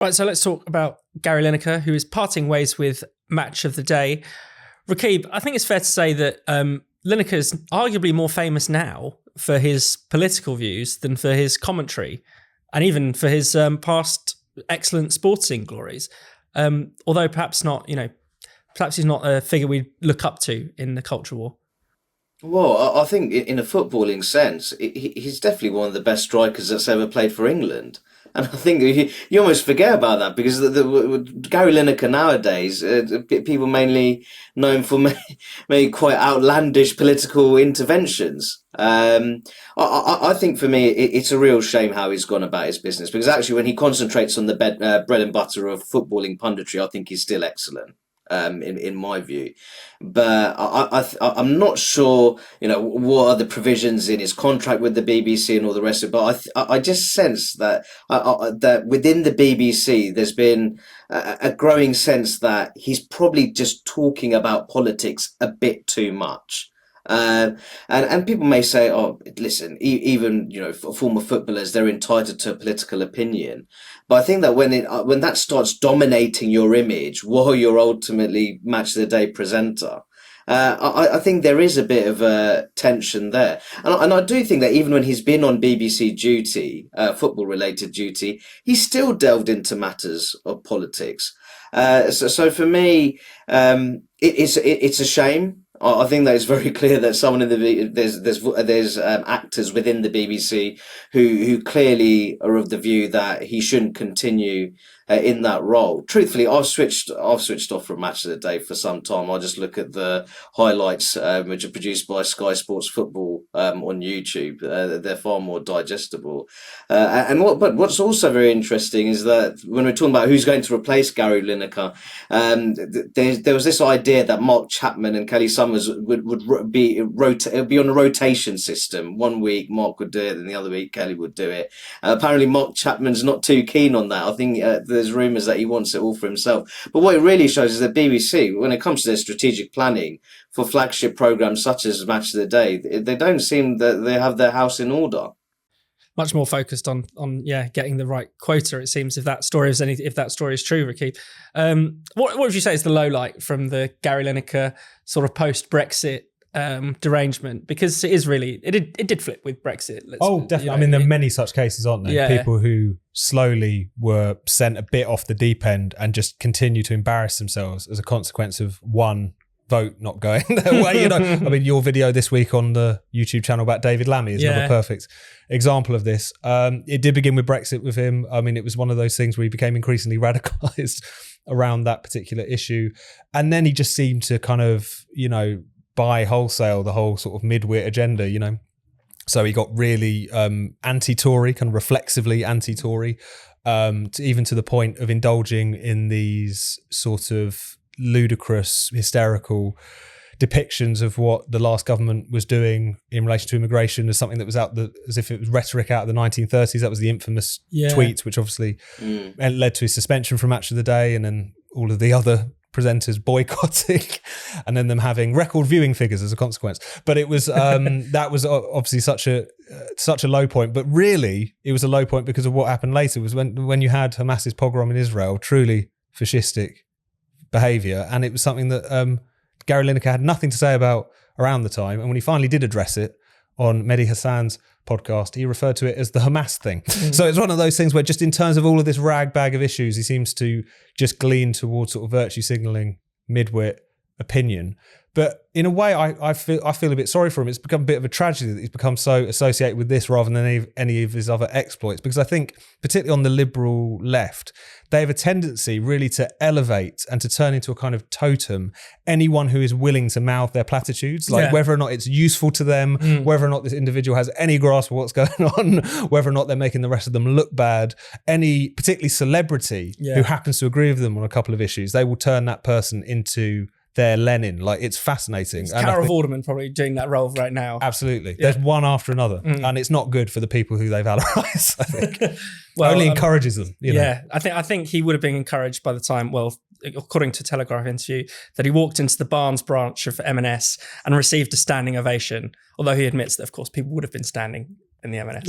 Right, so let's talk about Gary Lineker, who is parting ways with Match of the Day. Rakib, I think it's fair to say that Lineker is arguably more famous now for his political views than for his commentary, and even for his past excellent sporting glories. Although perhaps he's not a figure we look up to in the culture war. Well, I think in a footballing sense, he's definitely one of the best strikers that's ever played for England. And I think you almost forget about that because Gary Lineker nowadays, people mainly know him for maybe quite outlandish political interventions. I think for me, it's a real shame how he's gone about his business, because actually when he concentrates on the bread and butter of footballing punditry, I think he's still excellent. In my view, but I'm not sure, what are the provisions in his contract with the BBC and all the rest of it. But I just sense that that within the BBC, there's been a growing sense that he's probably just talking about politics a bit too much. And people may say, oh, listen, even, former footballers, they're entitled to a political opinion. But I think that when that starts dominating your image while you're ultimately Match of the Day presenter, I think there is a bit of a tension there. And I do think that even when he's been on BBC duty, football related duty, he's still delved into matters of politics. So for me, it's a shame. I think that it's very clear that someone in there's actors within the BBC who clearly are of the view that he shouldn't continue in that role. Truthfully, I've switched off from Match of the Day for some time. I just look at the highlights which are produced by Sky Sports Football on YouTube. They're far more digestible. But what's also very interesting is that when we're talking about who's going to replace Gary Lineker, there was this idea that Mark Chapman and Kelly Summers would be on a rotation system. One week Mark would do it, and the other week Kelly would do it. Apparently Mark Chapman's not too keen on that. I think there's rumours that he wants it all for himself. But what it really shows is that BBC, when it comes to their strategic planning for flagship programmes such as Match of the Day, they don't seem that they have their house in order. Much more focused on getting the right quota, it seems, if that story is true, Rakib. What would you say is the low light from the Gary Lineker sort of post-Brexit derangement? Because it is really, it did flip with Brexit. Definitely. There are many such cases, aren't there? Yeah. People who slowly were sent a bit off the deep end and just continue to embarrass themselves as a consequence of one vote not going their way. Your video this week on the YouTube channel about David Lammy is another perfect example of this. It did begin with Brexit with him. It was one of those things where he became increasingly radicalized around that particular issue. And then he just seemed to kind of, buy wholesale the whole sort of midwit agenda, So he got really anti-Tory, kind of reflexively anti-Tory, even to the point of indulging in these sort of ludicrous, hysterical depictions of what the last government was doing in relation to immigration as something that was as if it was rhetoric out of the 1930s. That was the infamous tweet, which obviously led to his suspension from Match of the Day, and then all of the other presenters boycotting and then them having record viewing figures as a consequence. But it was that was obviously such a low point, but really it was a low point because of what happened later. Was when you had Hamas's pogrom in Israel, truly fascistic behavior, and it was something that Gary Lineker had nothing to say about around the time. And when he finally did address it on Mehdi Hassan's podcast, he referred to it as the Hamas thing. So it's one of those things where just in terms of all of this rag bag of issues, he seems to just glean towards sort of virtue signalling midwit opinion. But in a way, I feel a bit sorry for him. It's become a bit of a tragedy that he's become so associated with this rather than any of his other exploits. Because I think, particularly on the liberal left, they have a tendency really to elevate and to turn into a kind of totem anyone who is willing to mouth their platitudes, whether or not it's useful to them, whether or not this individual has any grasp of what's going on, whether or not they're making the rest of them look bad. Any particularly celebrity who happens to agree with them on a couple of issues, they will turn that person into their Lenin. It's fascinating. It's Cara Vorderman probably doing that role right now. Absolutely. There's one after another. And it's not good for the people who they valorize, I think. Only encourages them. I think he would have been encouraged by the time, according to Telegraph interview, that he walked into the Barnes branch of M&S and received a standing ovation, although he admits that, of course, people would have been standing in the M&S.